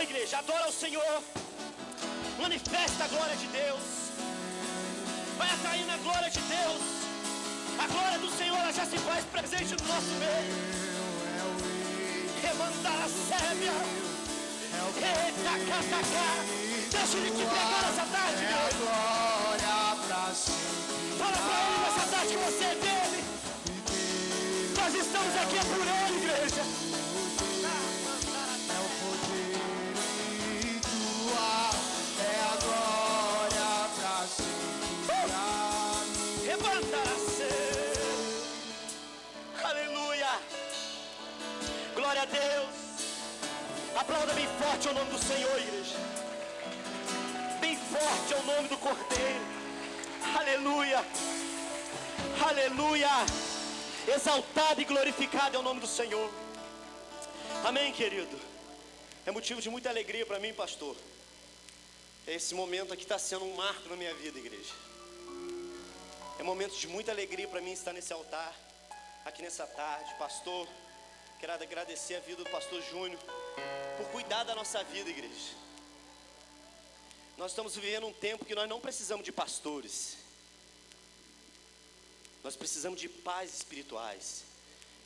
igreja, adora o Senhor. Manifesta a glória de Deus. Vai atrair na glória de Deus. A glória do Senhor, ela já se faz presente no nosso meio. Remandar a sébia. Eita, catacá. Deixa ele te pregar nessa tarde, Deus. Fala pra ele nessa tarde que você é dele. Nós estamos aqui por ele, igreja. É o poder e tua, é a glória pra sempre. Levantar-se. Aleluia. Glória a Deus. Aplauda bem forte o nome do Senhor, igreja. Bem forte é o nome do Cordeiro. Aleluia. Aleluia. Exaltado e glorificado é o nome do Senhor. Amém, querido. É motivo de muita alegria para mim, pastor. Esse momento aqui está sendo um marco na minha vida, igreja. É momento de muita alegria para mim estar nesse altar, aqui nessa tarde. Pastor, quero agradecer a vida do pastor Júnior por cuidar da nossa vida, igreja. Nós estamos vivendo um tempo que nós não precisamos de pastores. Nós precisamos de pais espirituais.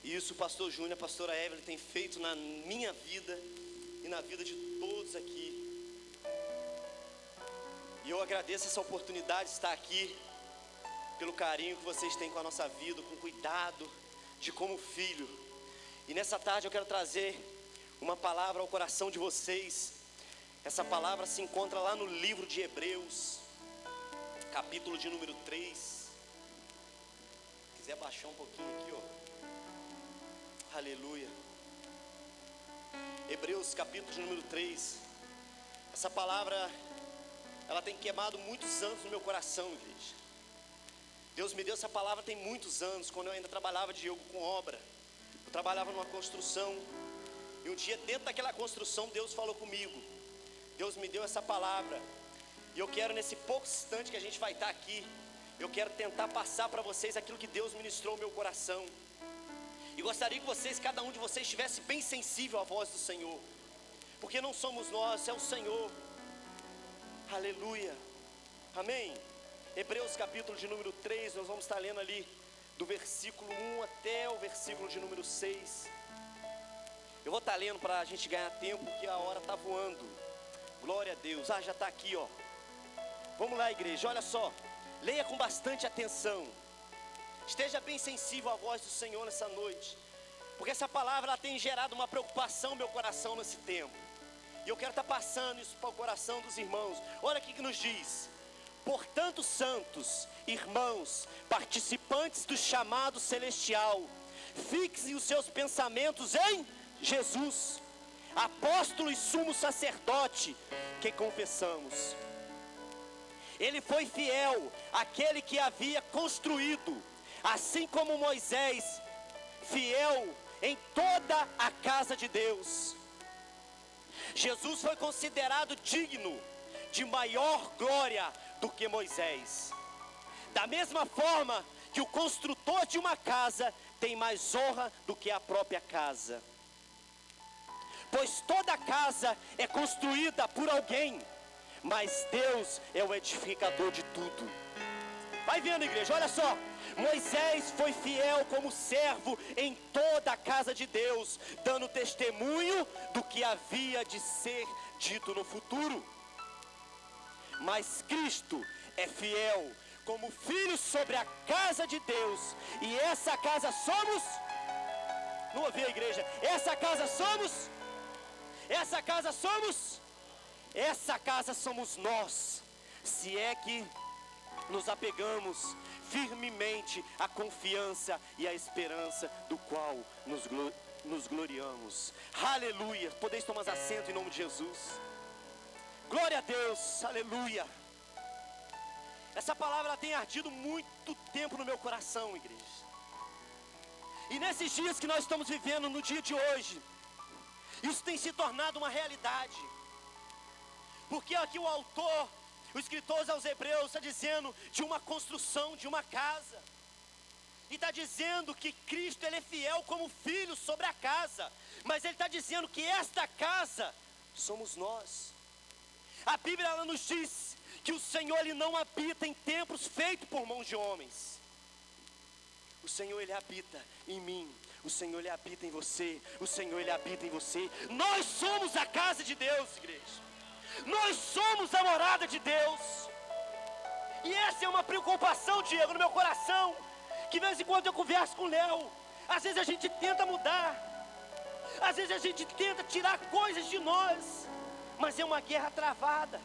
E isso o pastor Júnior, a pastora Evelyn tem feito na minha vida e na vida de todos aqui. E eu agradeço essa oportunidade de estar aqui, pelo carinho que vocês têm com a nossa vida, com cuidado de como filho. E nessa tarde eu quero trazer uma palavra ao coração de vocês. Essa palavra se encontra lá no livro de Hebreus, capítulo de número 3. Se quiser baixar um pouquinho aqui, ó. Aleluia. Hebreus capítulo de número 3. Essa palavra, ela tem queimado muitos anos no meu coração, igreja. Deus me deu essa palavra tem muitos anos, quando eu ainda trabalhava de jogo com obra. Eu trabalhava numa construção. E um dia dentro daquela construção Deus falou comigo. Deus me deu essa palavra. E eu quero nesse pouco instante que a gente vai estar aqui, eu quero tentar passar para vocês aquilo que Deus ministrou no meu coração. E gostaria que vocês, cada um de vocês, estivesse bem sensível à voz do Senhor. Porque não somos nós, é o Senhor. Aleluia. Amém. Hebreus capítulo de número 3, nós vamos estar lendo ali do versículo 1 até o versículo de número 6. Eu vou estar lendo para a gente ganhar tempo, porque a hora está voando. Glória a Deus. Já está aqui, ó. Vamos lá, igreja, olha só. Leia com bastante atenção. Esteja bem sensível à voz do Senhor nessa noite, porque essa palavra ela tem gerado uma preocupação no meu coração nesse tempo. E eu quero estar passando isso para o coração dos irmãos. Olha o que nos diz. Portanto, santos, irmãos, participantes do chamado celestial, fixem os seus pensamentos em Jesus, apóstolo e sumo sacerdote, que confessamos. Ele foi fiel àquele que havia construído, assim como Moisés, fiel em toda a casa de Deus. Jesus foi considerado digno de maior glória do que Moisés. Da mesma forma que o construtor de uma casa tem mais honra do que a própria casa. Pois toda casa é construída por alguém, mas Deus é o edificador de tudo. Vai vendo, igreja, olha só. Moisés foi fiel como servo em toda a casa de Deus, dando testemunho do que havia de ser dito no futuro. Mas Cristo é fiel como filho sobre a casa de Deus, e essa casa somos. Não ouvi a igreja. Essa casa somos. Essa casa somos. Essa casa somos nós, se é que nos apegamos firmemente à confiança e à esperança do qual nos gloriamos. Aleluia. Podeis tomar assento em nome de Jesus. Glória a Deus. Aleluia. Essa palavra tem ardido muito tempo no meu coração, igreja. E nesses dias que nós estamos vivendo, no dia de hoje, isso tem se tornado uma realidade. Porque aqui o autor, o escritor aos Hebreus, está dizendo de uma construção, de uma casa. E está dizendo que Cristo ele é fiel como filho sobre a casa. Mas ele está dizendo que esta casa somos nós. A Bíblia ela nos diz que o Senhor ele não habita em templos feitos por mãos de homens. O Senhor ele habita em mim, o Senhor ele habita em você, o Senhor ele habita em você. Nós somos a casa de Deus, igreja. Nós somos a morada de Deus. E essa é uma preocupação, Diego, no meu coração, que de vez em quando eu converso com o Léo. Às vezes a gente tenta mudar, às vezes a gente tenta tirar coisas de nós, mas é uma guerra travada.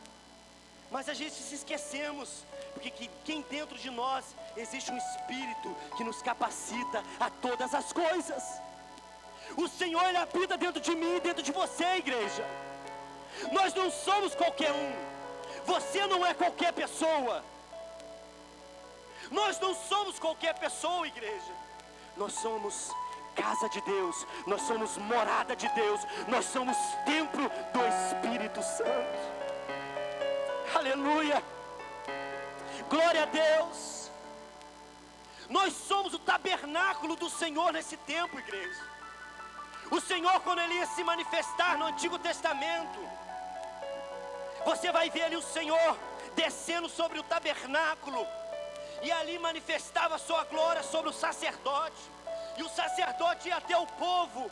Mas a gente se esquecemos, porque quem dentro de nós existe um Espírito que nos capacita a todas as coisas. O Senhor ele habita dentro de mim e dentro de você, igreja. Nós não somos qualquer um. Você não é qualquer pessoa. Nós não somos qualquer pessoa, igreja. Nós somos casa de Deus. Nós somos morada de Deus. Nós somos templo do Espírito Santo. Aleluia. Glória a Deus. Nós somos o tabernáculo do Senhor nesse tempo, igreja. O Senhor, quando Ele ia se manifestar no Antigo Testamento, você vai ver ali o Senhor descendo sobre o tabernáculo, e ali manifestava a sua glória sobre o sacerdote, e o sacerdote ia até o povo,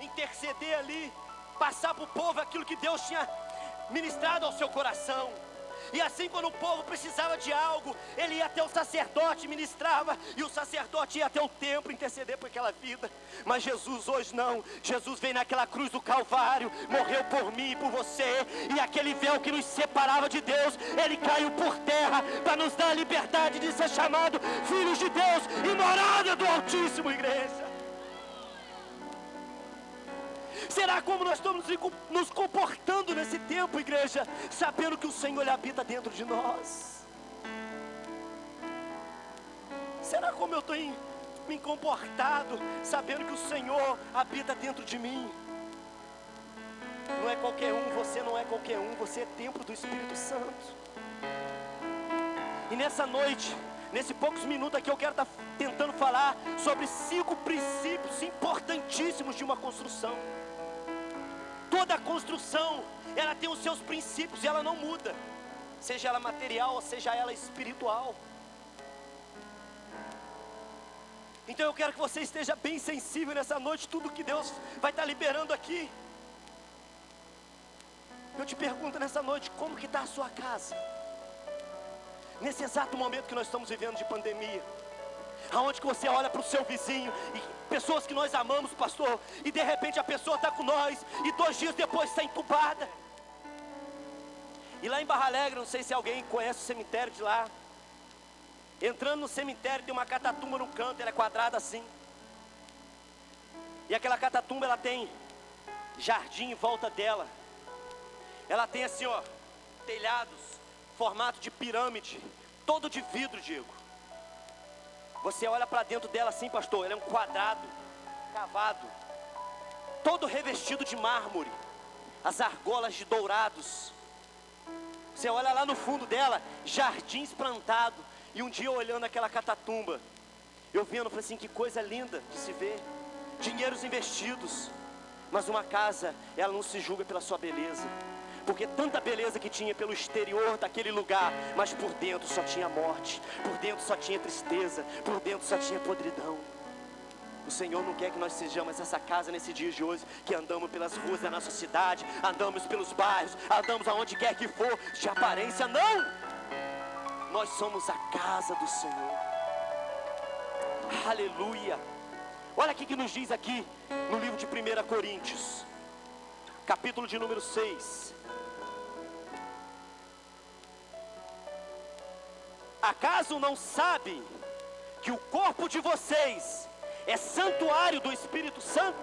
interceder ali, passar para o povo aquilo que Deus tinha ministrado ao seu coração. E assim, quando o povo precisava de algo, ele ia até o sacerdote, ministrava, e o sacerdote ia até o templo interceder por aquela vida. Mas Jesus hoje não. Jesus veio naquela cruz do Calvário, morreu por mim e por você, e aquele véu que nos separava de Deus, ele caiu por terra, para nos dar a liberdade de ser chamado filhos de Deus e morada do Altíssimo, igreja. Será como nós estamos nos comportando nesse tempo, igreja, sabendo que o Senhor ele habita dentro de nós? Será como eu estou me comportado, sabendo que o Senhor habita dentro de mim? Não é qualquer um, você não é qualquer um, você é templo do Espírito Santo. E nessa noite, nesses poucos minutos aqui, eu quero estar tentando falar sobre 5 princípios importantíssimos de uma construção. Toda construção, ela tem os seus princípios e ela não muda, seja ela material ou seja ela espiritual. Então eu quero que você esteja bem sensível nessa noite, tudo que Deus vai estar liberando aqui. Eu te pergunto nessa noite, como que está a sua casa? Nesse exato momento que nós estamos vivendo de pandemia, aonde que você olha para o seu vizinho, e pessoas que nós amamos, pastor, e de repente a pessoa está com nós, e 2 dias depois está entubada. E lá em Barra Alegre, não sei se alguém conhece o cemitério de lá. Entrando no cemitério tem uma catatumba no canto, ela é quadrada assim. E aquela catatumba ela tem jardim em volta dela. Ela tem assim ó, telhados, formato de pirâmide, todo de vidro, Diego. Você olha para dentro dela assim, pastor, ela é um quadrado, cavado, todo revestido de mármore, as argolas de dourados. Você olha lá no fundo dela, jardins plantados. E um dia olhando aquela catatumba, eu vendo, falei assim, que coisa linda de se ver. Dinheiros investidos. Mas uma casa, ela não se julga pela sua beleza, porque tanta beleza que tinha pelo exterior daquele lugar, mas por dentro só tinha morte, por dentro só tinha tristeza, por dentro só tinha podridão. O Senhor não quer que nós sejamos essa casa nesse dia de hoje, que andamos pelas ruas da nossa cidade, andamos pelos bairros, andamos aonde quer que for, de aparência, não! Nós somos a casa do Senhor. Aleluia. Olha o que nos diz aqui no livro de 1 Coríntios, capítulo de número 6. Acaso não sabem que o corpo de vocês é santuário do Espírito Santo,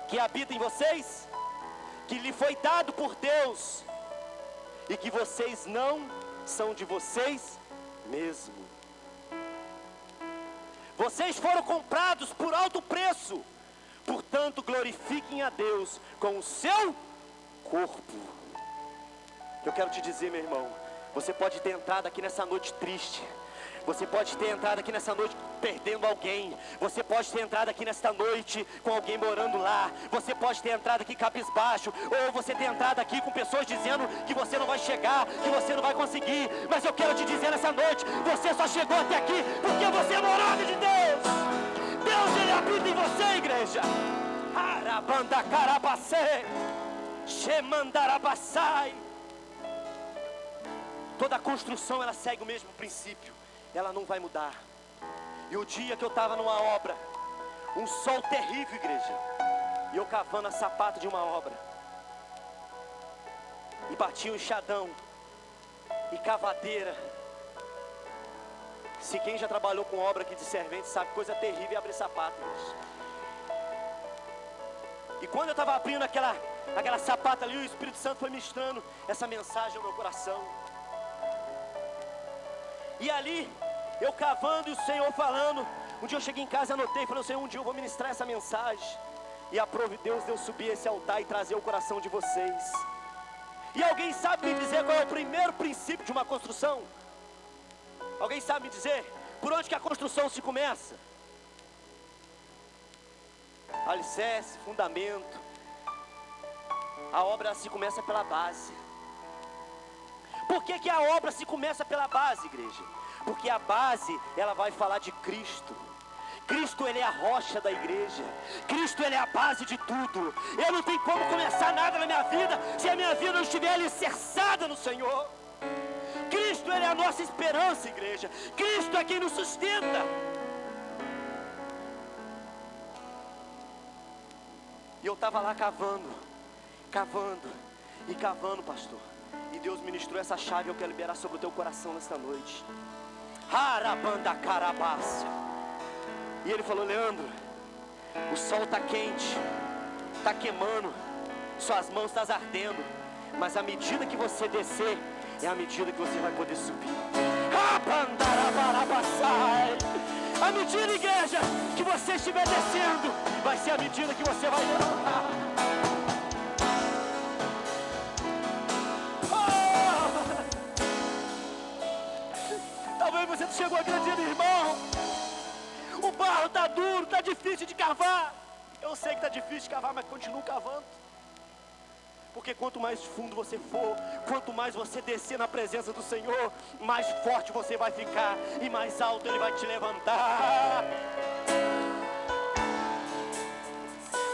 que habita em vocês, que lhe foi dado por Deus, e que vocês não são de vocês mesmos? Vocês foram comprados por alto preço, portanto glorifiquem a Deus com o seu corpo. Eu quero te dizer, meu irmão, você pode ter entrado aqui nessa noite triste, Você pode ter entrado aqui nessa noite perdendo alguém. Você pode ter entrado aqui nesta noite com alguém morando lá. Você pode ter entrado aqui cabisbaixo. Ou você ter entrado aqui com pessoas dizendo que você não vai chegar, que você não vai conseguir. Mas eu quero te dizer nessa noite, você só chegou até aqui porque você é morada de Deus. Deus, Ele habita em você, igreja. Arabanda carabacê, xemandarabassai. Toda construção, ela segue o mesmo princípio. Ela não vai mudar. E o dia que eu estava numa obra, um sol terrível, igreja, e eu cavando a sapata de uma obra, e batia um enxadão e cavadeira. Se quem já trabalhou com obra aqui de servente sabe, coisa terrível é abrir sapato, igreja. E quando eu estava abrindo aquela sapata ali, o Espírito Santo foi ministrando essa mensagem ao meu coração. E ali, eu cavando e o Senhor falando. Um dia eu cheguei em casa e anotei, falei: Senhor, um dia eu vou ministrar essa mensagem. E aprove Deus de eu subir esse altar e trazer o coração de vocês. E alguém sabe me dizer qual é o primeiro princípio de uma construção? Alguém sabe me dizer por onde que a construção se começa? Alicerce, fundamento. A obra se começa pela base. Por que a obra se começa pela base, igreja? Porque a base, ela vai falar de Cristo. Cristo, Ele é a rocha da igreja. Cristo, Ele é a base de tudo. Eu não tenho como começar nada na minha vida se a minha vida não estiver alicerçada no Senhor. Cristo, Ele é a nossa esperança, igreja. Cristo é quem nos sustenta. E eu estava lá cavando, pastor. E Deus ministrou essa chave, eu quero liberar sobre o teu coração nesta noite. Harabanda carabácia. E ele falou: Leandro, o sol está quente, está queimando, suas mãos estão ardendo, mas à medida que você descer, é a medida que você vai poder subir. A medida, igreja, que você estiver descendo, vai ser a medida que você vai levantar. Talvez você chegou aqui dizendo: irmão, o barro está duro, está difícil de cavar. Eu sei que está difícil de cavar, mas continua cavando. Porque quanto mais fundo você for, quanto mais você descer na presença do Senhor, mais forte você vai ficar e mais alto Ele vai te levantar.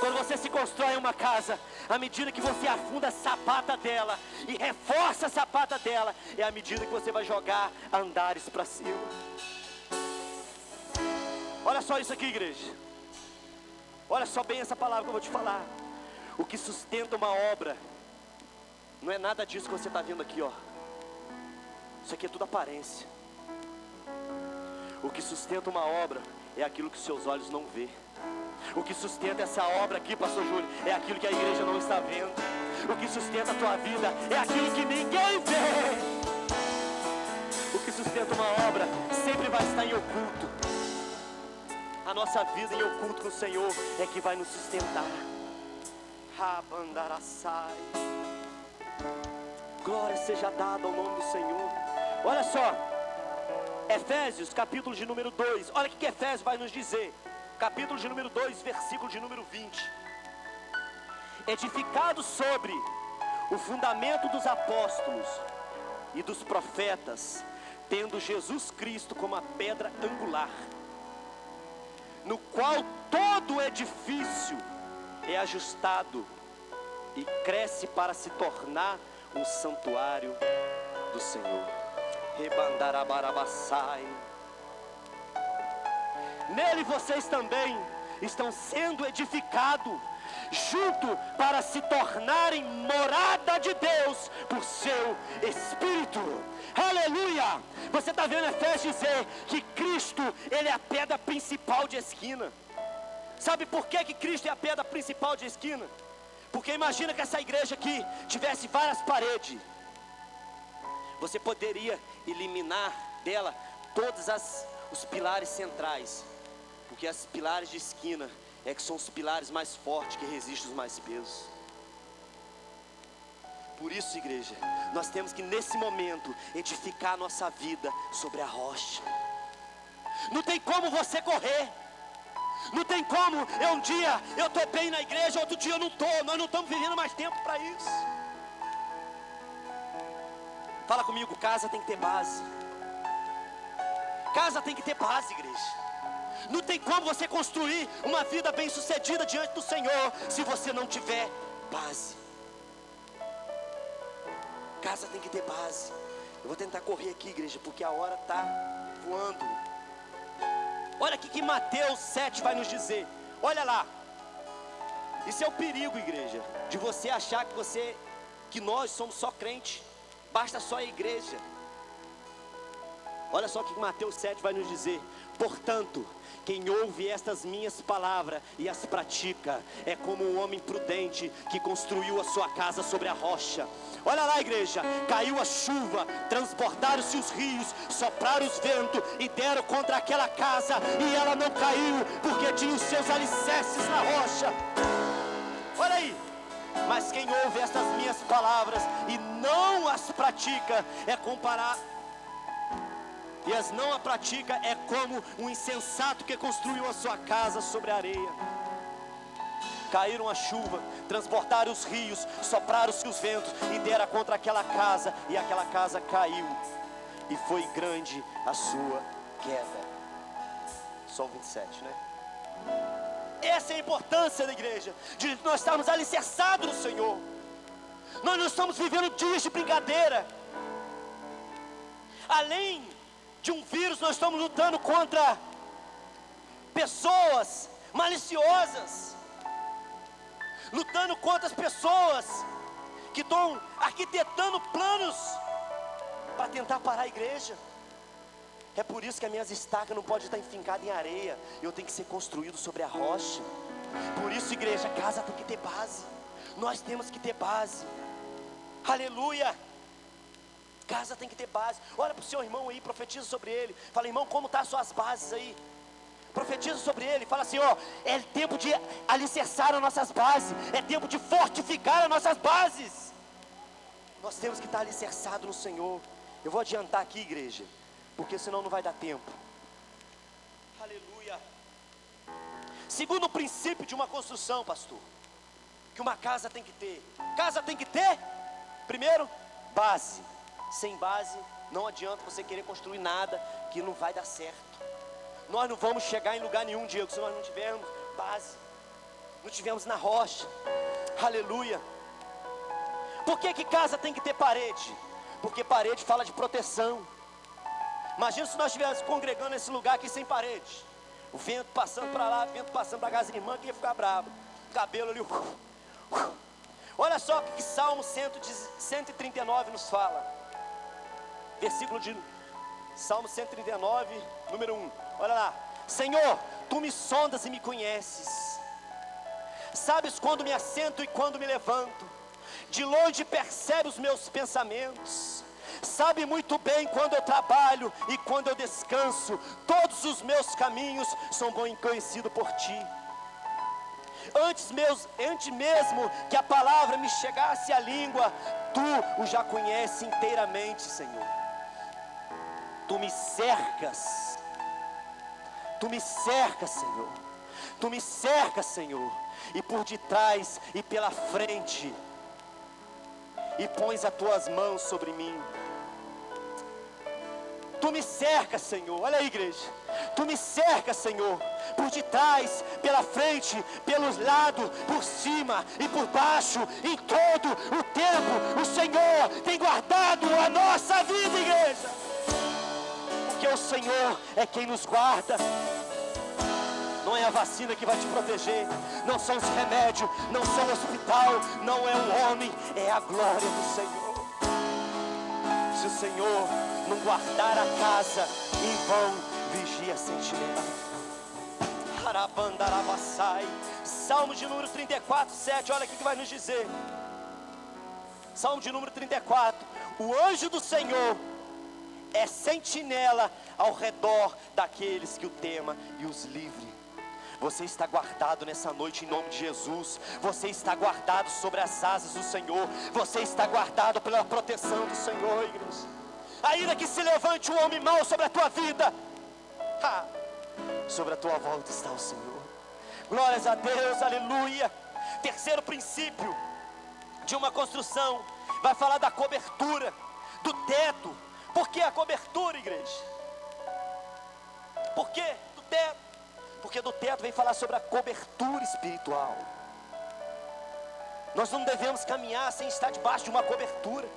Quando você se constrói uma casa, à medida que você afunda a sapata dela e reforça a sapata dela, é à medida que você vai jogar andares para cima. Olha só isso aqui, igreja. Olha só bem essa palavra que eu vou te falar. O que sustenta uma obra não é nada disso que você está vendo aqui, ó. Isso aqui é tudo aparência. O que sustenta uma obra é aquilo que seus olhos não vê. O que sustenta essa obra aqui, pastor Júlio, é aquilo que a igreja não está vendo. O que sustenta a tua vida é aquilo que ninguém vê. O que sustenta uma obra sempre vai estar em oculto. A nossa vida em oculto com o Senhor é que vai nos sustentar. Rabandaraçai. Glória seja dada ao nome do Senhor. Olha só, Efésios, capítulo de número 2. Olha o que Efésios vai nos dizer. Capítulo de número 2, versículo de número 20. Edificado sobre o fundamento dos apóstolos e dos profetas, tendo Jesus Cristo como a pedra angular, no qual todo edifício é ajustado e cresce para se tornar um santuário do Senhor. Rebandarabarabasai. Nele vocês também estão sendo edificados junto para se tornarem morada de Deus por seu Espírito. Aleluia! Você está vendo Efésios dizer que Cristo, Ele é a pedra principal de esquina. Sabe por que Cristo é a pedra principal de esquina? Porque imagina que essa igreja aqui tivesse várias paredes. Você poderia eliminar dela todos os pilares centrais. Porque os pilares de esquina é que são os pilares mais fortes que resistem os mais pesos. Por isso, igreja, nós temos que nesse momento edificar a nossa vida sobre a rocha. Não tem como você correr. Não tem como, um dia eu estou bem na igreja, outro dia eu não estou. Nós não estamos vivendo mais tempo para isso. Fala comigo, casa tem que ter base. Casa tem que ter base, igreja. Não tem como você construir uma vida bem sucedida diante do Senhor se você não tiver base. Casa tem que ter base. Eu vou tentar correr aqui, igreja, porque a hora está voando. Olha aqui que Mateus 7 vai nos dizer. Olha lá. Isso é o perigo, igreja, de você achar que nós somos só crente. Basta só a igreja. Olha só o que Mateus 7 vai nos dizer. Portanto, quem ouve estas minhas palavras e as pratica é como um homem prudente que construiu a sua casa sobre a rocha. Olha lá, igreja, caiu a chuva, transbordaram-se os rios, sopraram os ventos e deram contra aquela casa, e ela não caiu, porque tinha os seus alicerces na rocha. Olha aí. Mas quem ouve estas minhas palavras e não as pratica é comparar. E as não a pratica é como um insensato que construiu a sua casa sobre a areia. Caíram a chuva, transbordaram os rios, sopraram-se os ventos e deram contra aquela casa, e aquela casa caiu, e foi grande a sua queda. Só o 27, né? Essa é a importância da igreja, de nós estarmos alicerçados no Senhor. Nós não estamos vivendo dias de brincadeira. Além de um vírus, nós estamos lutando contra pessoas maliciosas, lutando contra as pessoas que estão arquitetando planos para tentar parar a igreja. É por isso que as minhas estacas não podem estar enfincadas em areia. Eu tenho que ser construído sobre a rocha. Por isso, igreja, casa tem que ter base. Nós temos que ter base. Aleluia. Casa tem que ter base. Olha para o seu irmão aí, profetiza sobre ele. Fala, irmão, como estão as suas bases aí? Profetiza sobre ele. Fala assim, ó, é tempo de alicerçar as nossas bases. É tempo de fortificar as nossas bases. Nós temos que estar alicerçados no Senhor. Eu vou adiantar aqui, igreja, porque senão não vai dar tempo. Aleluia. Segundo princípio de uma construção, pastor, que uma casa tem que ter. Casa tem que ter, primeiro, base. Sem base, não adianta você querer construir nada que não vai dar certo. Nós não vamos chegar em lugar nenhum, Diego, se nós não tivermos base, não tivermos na rocha. Aleluia. Por que casa tem que ter parede? Porque parede fala de proteção. Imagina se nós estivéssemos congregando nesse lugar aqui sem parede. O vento passando para lá, o vento passando para casa da irmã, que ia ficar bravo. O cabelo ali. Olha só o que Salmo 139 nos fala. Versículo de Salmo 139, número 1. Olha lá. Senhor, tu me sondas e me conheces. Sabes quando me assento e quando me levanto. De longe percebe os meus pensamentos. Sabe muito bem quando eu trabalho e quando eu descanso. Todos os meus caminhos são bem conhecidos por ti. Antes mesmo que a palavra me chegasse à língua, tu o já conheces inteiramente, Senhor. Tu me cercas. Tu me cercas, Senhor. Tu me cercas, Senhor. E por detrás e pela frente. E pões as tuas mãos sobre mim. Tu me cercas, Senhor. Olha aí, igreja. Tu me cercas, Senhor. Por detrás, pela frente, pelos lados, por cima e por baixo. Em todo o tempo, o Senhor tem guardado a nossa vida, igreja. Porque o Senhor é quem nos guarda. Não é a vacina que vai te proteger. Não são os remédios. Não são o hospital. Não é o homem. É a glória do Senhor. Se o Senhor não guardar a casa, em vão vigia a sentinela. Arabandarabassai. Salmo de número 34, 7. Olha o que vai nos dizer. Salmo de número 34. O anjo do Senhor é sentinela ao redor daqueles que o temam e os livre. Você está guardado nessa noite em nome de Jesus. Você está guardado sobre as asas do Senhor. Você está guardado pela proteção do Senhor, igreja. Ainda que se levante um homem mau sobre a tua vida, sobre a tua volta está o Senhor. Glórias a Deus, aleluia. Terceiro princípio de uma construção, vai falar da cobertura, do teto. Por que a cobertura, igreja? Por que do teto? Porque do teto vem falar sobre a cobertura espiritual. Nós não devemos caminhar sem estar debaixo de uma cobertura.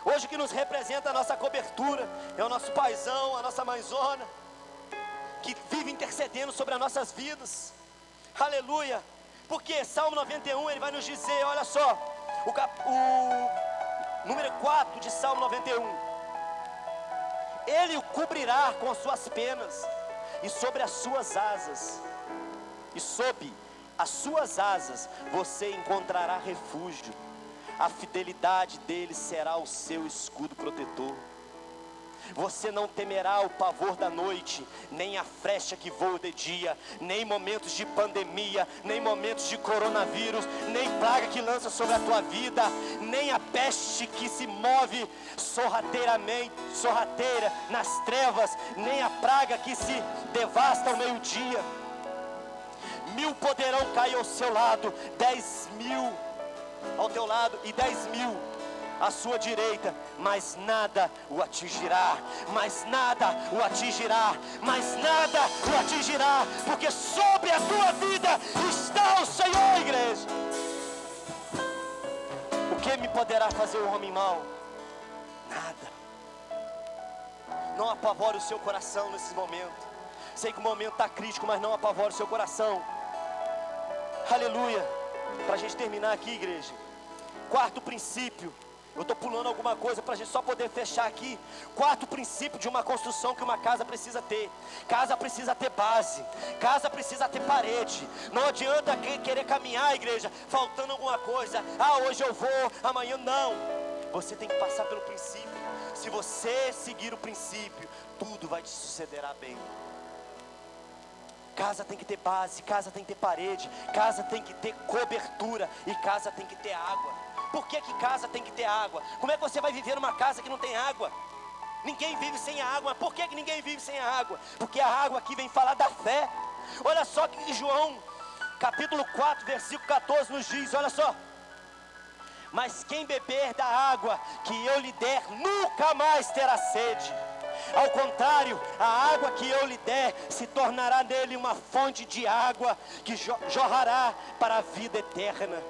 Hoje o que nos representa a nossa cobertura é o nosso paizão, a nossa mãezona, que vive intercedendo sobre as nossas vidas. Aleluia. Porque Salmo 91 ele vai nos dizer, olha só, o número 4 de Salmo 91. Ele o cobrirá com as suas penas, e sobre as suas asas, e sob as suas asas você encontrará refúgio. A fidelidade dele será o seu escudo protetor. Você não temerá o pavor da noite, nem a flecha que voa de dia, nem momentos de pandemia, nem momentos de coronavírus, nem praga que lança sobre a tua vida, nem a peste que se move sorrateira nas trevas, nem a praga que se devasta ao meio-dia. 1000 poderão cair ao seu lado, 10.000 ao teu lado e 10.000 à sua direita, mas nada o atingirá, mas nada o atingirá, mas nada o atingirá, porque sobre a tua vida está o Senhor, igreja. O que me poderá fazer o homem mau? Nada. Não apavore o seu coração nesse momento. Sei que o momento está crítico, mas não apavore o seu coração. Aleluia. Para a gente terminar aqui, igreja, quarto princípio. Eu estou pulando alguma coisa para a gente só poder fechar aqui. Quarto princípio de uma construção que uma casa precisa ter. Casa precisa ter base. Casa precisa ter parede. Não adianta querer caminhar, igreja, faltando alguma coisa. Ah, hoje eu vou, amanhã não. Você tem que passar pelo princípio. Se você seguir o princípio, tudo vai te sucederá bem. Casa tem que ter base, casa tem que ter parede, casa tem que ter cobertura e casa tem que ter água. Por que casa tem que ter água? Como é que você vai viver numa casa que não tem água? Ninguém vive sem a água. Mas por que ninguém vive sem a água? Porque a água aqui vem falar da fé. Olha só que João capítulo 4 versículo 14 nos diz, olha só: mas quem beber da água que eu lhe der nunca mais terá sede. Ao contrário, a água que eu lhe der se tornará nele uma fonte de água que jorrará para a vida eterna.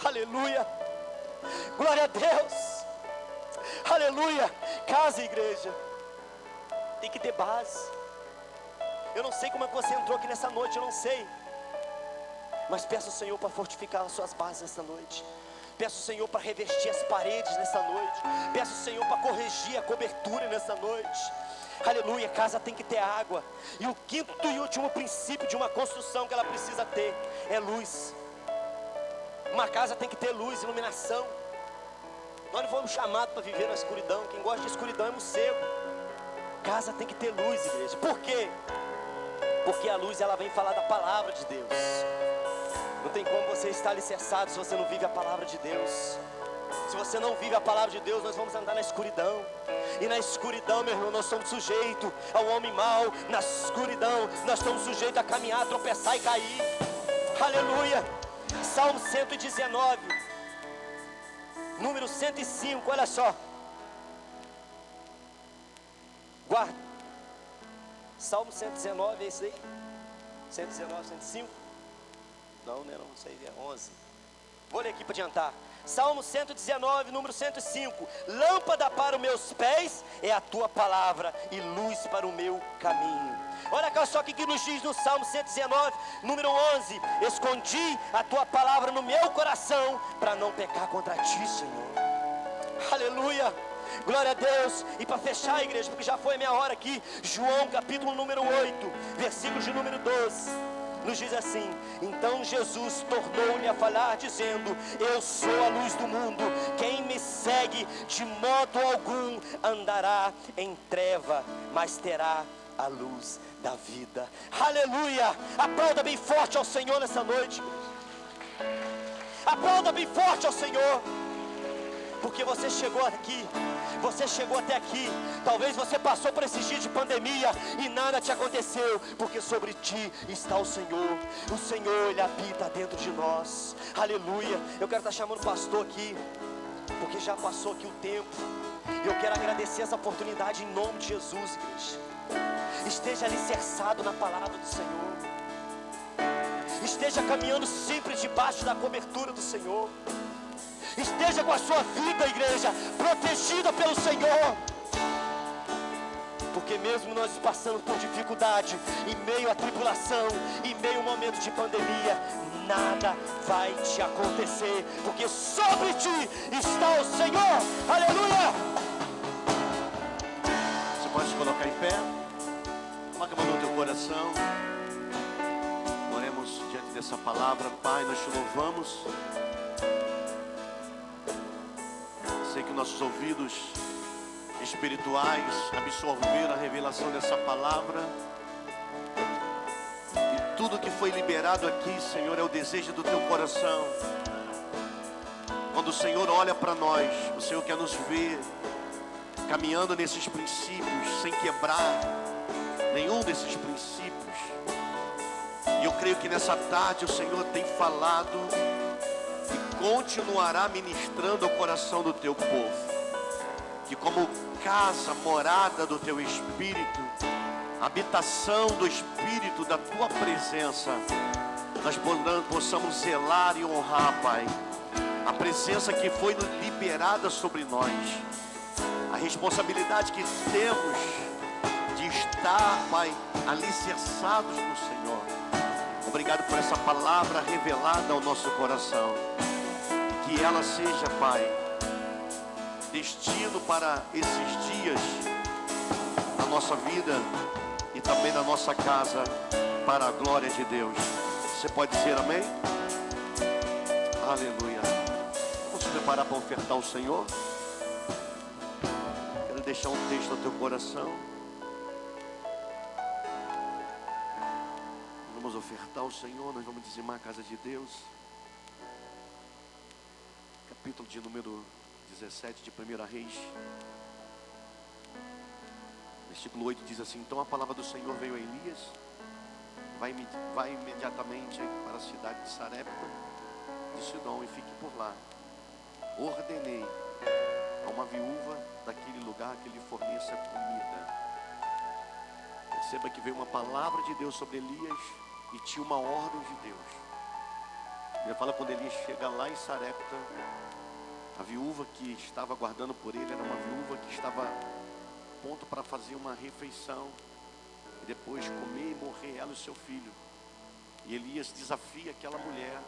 Aleluia. Glória a Deus. Aleluia. Casa, igreja, tem que ter base. Eu não sei como é que você entrou aqui nessa noite, eu não sei, mas peço ao Senhor para fortificar as suas bases nessa noite. Peço ao Senhor para revestir as paredes nessa noite. Peço ao Senhor para corrigir a cobertura nessa noite. Aleluia. Casa tem que ter água. E o quinto e último princípio de uma construção que ela precisa ter é luz. Uma casa tem que ter luz, iluminação. Nós não fomos chamados para viver na escuridão. Quem gosta de escuridão é morcego. Casa tem que ter luz, igreja. Por quê? Porque a luz ela vem falar da palavra de Deus. Não tem como você estar alicerçado se você não vive a palavra de Deus. Se você não vive a palavra de Deus, nós vamos andar na escuridão. E na escuridão, meu irmão, nós somos sujeitos ao homem mau. Na escuridão, nós estamos sujeitos a caminhar, tropeçar e cair. Aleluia. Salmo 119, número 105, olha só. Guarda. Salmo 119, é esse aí? 119, 105? Não, né? Não sei, é 11. Vou ler aqui para adiantar. Salmo 119, número 105. Lâmpada para os meus pés é a tua palavra e luz para o meu caminho. Olha só o que nos diz no Salmo 119, número 11. Escondi a tua palavra no meu coração para não pecar contra ti, Senhor. Aleluia. Glória a Deus. E para fechar, igreja, porque já foi a minha hora aqui, João capítulo número 8, versículo de número 12, nos diz assim: então Jesus tornou-lhe a falar dizendo: eu sou a luz do mundo, quem me segue de modo algum andará em treva, mas terá a luz da vida. Aleluia. Aplauda bem forte ao Senhor nessa noite. Aplauda bem forte ao Senhor, porque você chegou aqui Você chegou até aqui, talvez você passou por esses dias de pandemia e nada te aconteceu, porque sobre ti está o Senhor. O Senhor, Ele habita dentro de nós. Aleluia. Eu quero estar chamando o pastor aqui, porque já passou aqui o tempo. Eu quero agradecer essa oportunidade em nome de Jesus, igreja. Esteja alicerçado na palavra do Senhor. Esteja caminhando sempre debaixo da cobertura do Senhor. Esteja com a sua vida, igreja, protegida pelo Senhor. Porque mesmo nós passando por dificuldade, em meio à tribulação, em meio ao momento de pandemia, nada vai te acontecer, porque sobre ti está o Senhor. Aleluia! Você pode se colocar em pé. Coloca a mão no teu coração. Oremos diante dessa palavra. Pai, nós te louvamos. Sei que nossos ouvidos espirituais absorveram a revelação dessa palavra. E tudo que foi liberado aqui, Senhor, é o desejo do teu coração. Quando o Senhor olha para nós, o Senhor quer nos ver caminhando nesses princípios, sem quebrar nenhum desses princípios. E eu creio que nessa tarde o Senhor tem falado e continuará ministrando ao coração do teu povo. Que como casa, morada do teu Espírito, habitação do Espírito, da tua presença, nós possamos zelar e honrar, Pai, a presença que foi liberada sobre nós, a responsabilidade que temos de estar, Pai, alicerçados no Senhor. Obrigado por essa palavra revelada ao nosso coração. Que ela seja, Pai, destino para esses dias na nossa vida e também na nossa casa, para a glória de Deus. Você pode dizer amém? Aleluia. Vamos se preparar para ofertar ao Senhor. Quero deixar um texto no teu coração. Vamos ofertar ao Senhor. Nós vamos dizimar a casa de Deus. Capítulo de número 17 de 1 Reis, versículo 8 diz assim: então a palavra do Senhor veio a Elias: vai imediatamente para a cidade de Sarepta de Sidom e fique por lá. Ordenei a uma viúva daquele lugar que lhe forneça comida. Perceba que veio uma palavra de Deus sobre Elias e tinha uma ordem de Deus. Ele fala, quando Elias chega lá em Sarepta, a viúva que estava aguardando por ele era uma viúva que estava a ponto para fazer uma refeição e depois comer e morrer ela e seu filho. E Elias desafia aquela mulher,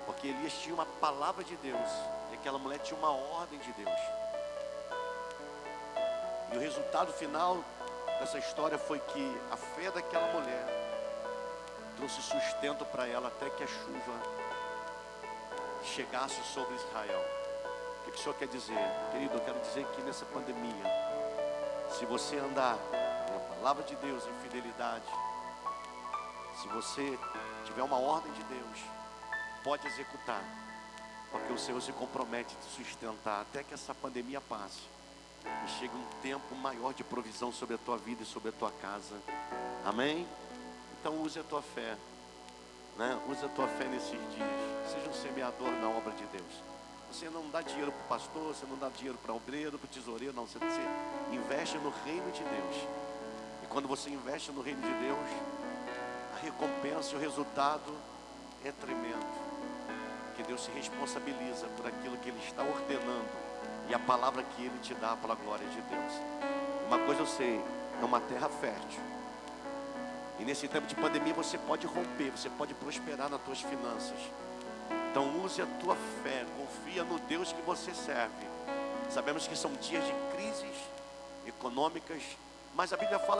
porque Elias tinha uma palavra de Deus e aquela mulher tinha uma ordem de Deus. E o resultado final dessa história foi que a fé daquela mulher trouxe sustento para ela até que a chuva chegasse sobre Israel. O que o Senhor quer dizer? Querido, eu quero dizer que nessa pandemia, se você andar na palavra de Deus em fidelidade, se você tiver uma ordem de Deus, pode executar, porque o Senhor se compromete a te sustentar até que essa pandemia passe e chegue um tempo maior de provisão sobre a tua vida e sobre a tua casa. Amém? Então use a tua fé, né? Use a tua fé nesses dias. Seja um semeador na obra de Deus. Você não dá dinheiro para o pastor, você não dá dinheiro para o obreiro, para o tesoureiro, não. Você investe no reino de Deus. E quando você investe no reino de Deus, a recompensa e o resultado é tremendo. Que Deus se responsabiliza por aquilo que Ele está ordenando e a palavra que Ele te dá pela glória de Deus. Uma coisa eu sei, é uma terra fértil. E nesse tempo de pandemia você pode romper, você pode prosperar nas tuas finanças. Então use a tua fé, confia no Deus que você serve. Sabemos que são dias de crises econômicas, mas a Bíblia fala